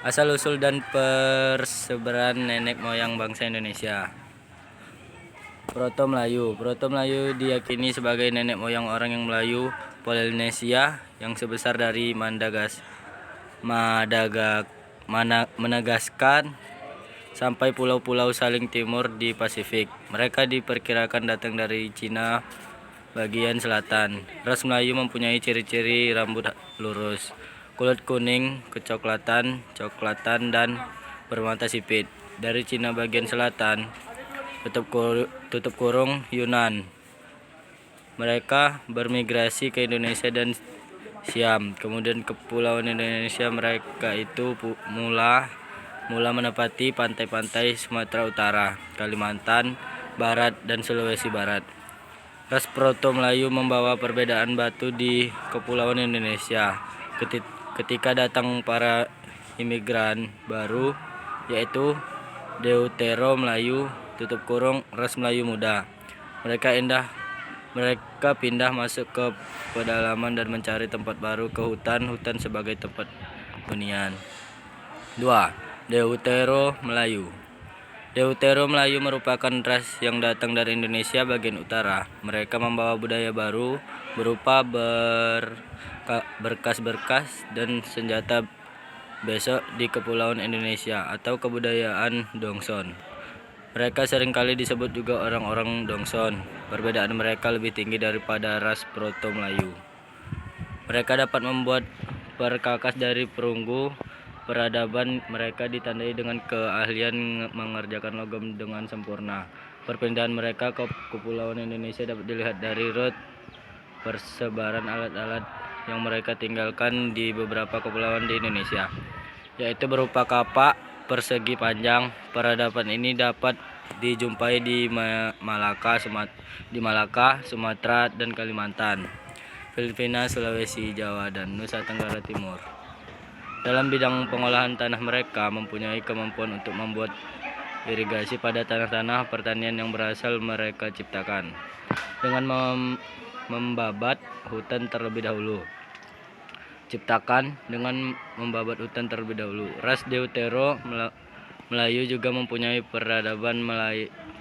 Asal-usul dan persebaran nenek moyang bangsa Indonesia. Proto Melayu. Proto Melayu diyakini sebagai nenek moyang orang yang Melayu Polinesia yang sebesar dari Madagaskar sampai pulau-pulau saling timur di Pasifik. Mereka diperkirakan datang dari Cina bagian selatan. Ras Melayu mempunyai ciri-ciri rambut lurus, kulit kuning, kecoklatan, dan bermata sipit. Dari Cina bagian selatan, tutup kurung Yunan. Mereka bermigrasi ke Indonesia dan Siam. Kemudian kepulauan Indonesia mereka itu mula menempati pantai-pantai Sumatera Utara, Kalimantan Barat, dan Sulawesi Barat. Ras Proto Melayu membawa perbedaan batu di kepulauan Indonesia. Ketika datang para imigran baru, yaitu Deutero Melayu, tutup kurung Ras Melayu Muda. Mereka pindah masuk ke pedalaman dan mencari tempat baru ke hutan sebagai tempat hunian. 2. Deutero Melayu. Deutero Melayu merupakan ras yang datang dari Indonesia bagian utara. Mereka membawa budaya baru berupa berkas-berkas dan senjata besok di kepulauan Indonesia atau kebudayaan Dongson. Mereka seringkali disebut juga orang-orang Dongson. Perbedaan mereka lebih tinggi daripada ras Proto Melayu. Mereka dapat membuat perkakas dari perunggu. Peradaban mereka ditandai dengan keahlian mengerjakan logam dengan sempurna. Perpindahan mereka ke kepulauan Indonesia dapat dilihat dari rute persebaran alat-alat yang mereka tinggalkan di beberapa kepulauan di Indonesia, yaitu berupa kapak persegi panjang. Peradaban ini dapat dijumpai di Malaka, Sumatera, dan Kalimantan, Filipina, Sulawesi, Jawa, dan Nusa Tenggara Timur. Dalam bidang pengolahan tanah, mereka mempunyai kemampuan untuk membuat irigasi pada tanah-tanah pertanian yang berasal mereka ciptakan dengan membabat hutan terlebih dahulu. Ras Deutero Melayu juga mempunyai peradaban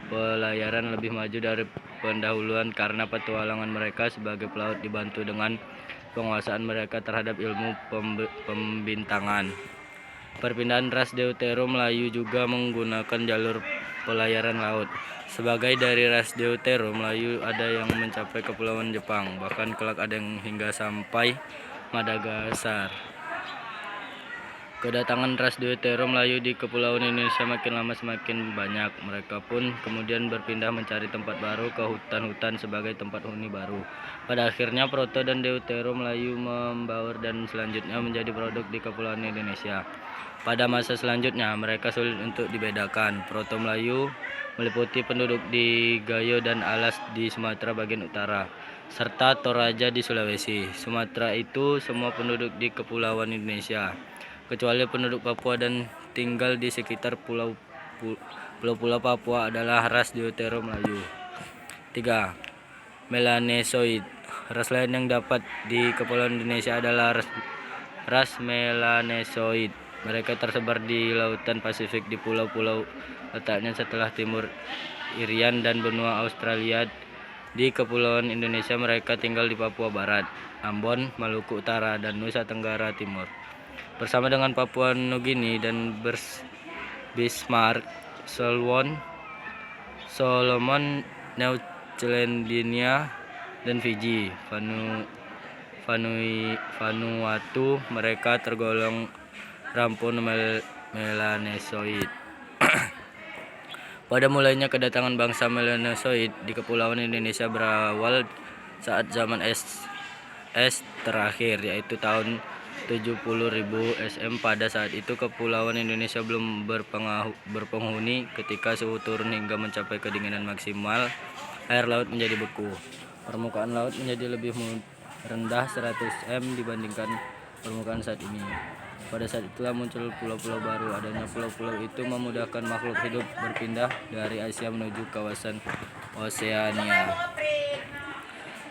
pelayaran lebih maju dari pendahuluan karena petualangan mereka sebagai pelaut dibantu dengan penguasaan mereka terhadap ilmu pembintangan. Perpindahan ras Deutero Melayu juga menggunakan jalur pelayaran laut. Sebagai dari ras Deutero Melayu ada yang mencapai kepulauan Jepang, bahkan kelak ada yang hingga sampai Madagaskar. Kedatangan ras Deutero Melayu di kepulauan Indonesia makin lama semakin banyak. Mereka pun kemudian berpindah mencari tempat baru ke hutan-hutan sebagai tempat huni baru. Pada akhirnya Proto dan Deutero Melayu membaur dan selanjutnya menjadi produk di kepulauan Indonesia. Pada masa selanjutnya mereka sulit untuk dibedakan. Proto Melayu meliputi penduduk di Gayo dan Alas di Sumatera bagian utara, serta Toraja di Sulawesi. Sumatera itu semua penduduk di kepulauan Indonesia, kecuali penduduk Papua dan tinggal di sekitar pulau-pulau Papua adalah ras Deutero Melayu. 3. Melanesoid. Ras lain yang dapat di kepulauan Indonesia adalah ras Melanesoid. Mereka tersebar di lautan Pasifik di pulau-pulau letaknya setelah Timur Irian dan benua Australia. Di kepulauan Indonesia mereka tinggal di Papua Barat, Ambon, Maluku Utara, dan Nusa Tenggara Timur. Bersama dengan Papua Nugini dan Bismarck, Solomon, New Caledonia, dan Fiji, Vanuatu, mereka tergolong rampun Melanesoid. Pada mulanya kedatangan bangsa Melanesoid di kepulauan Indonesia berawal saat zaman es terakhir, yaitu tahun 70.000 SM. Pada saat itu kepulauan Indonesia belum berpenghuni. Ketika suhu turun hingga mencapai kedinginan maksimal, air laut menjadi beku. Permukaan laut menjadi lebih rendah 100 m dibandingkan permukaan saat ini. Pada saat itulah muncul pulau-pulau baru. Adanya pulau-pulau itu memudahkan makhluk hidup berpindah dari Asia menuju kawasan Oseania.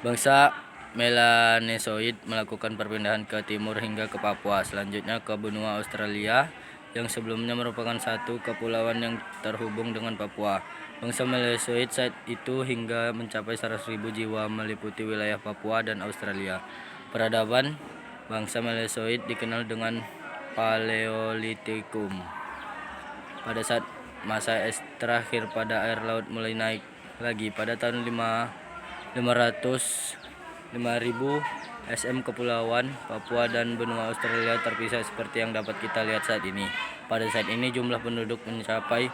Bangsa Melanesoid melakukan perpindahan ke timur hingga ke Papua, selanjutnya ke benua Australia yang sebelumnya merupakan satu kepulauan yang terhubung dengan Papua. Bangsa Melezoid saat itu hingga mencapai 100.000 jiwa, meliputi wilayah Papua dan Australia. Peradaban bangsa Melezoid dikenal dengan Paleolitikum. Pada saat masa es terakhir pada air laut mulai naik lagi pada tahun 5000 SM, kepulauan Papua dan benua Australia terpisah seperti yang dapat kita lihat saat ini. Pada saat ini jumlah penduduk mencapai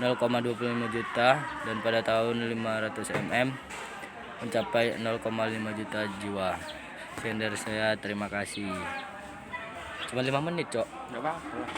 0,25 juta dan pada tahun 500 mm mencapai 0,5 juta jiwa. Sekian dari saya, terima kasih. Cuma 5 menit, Cok. Nggak apa-apa.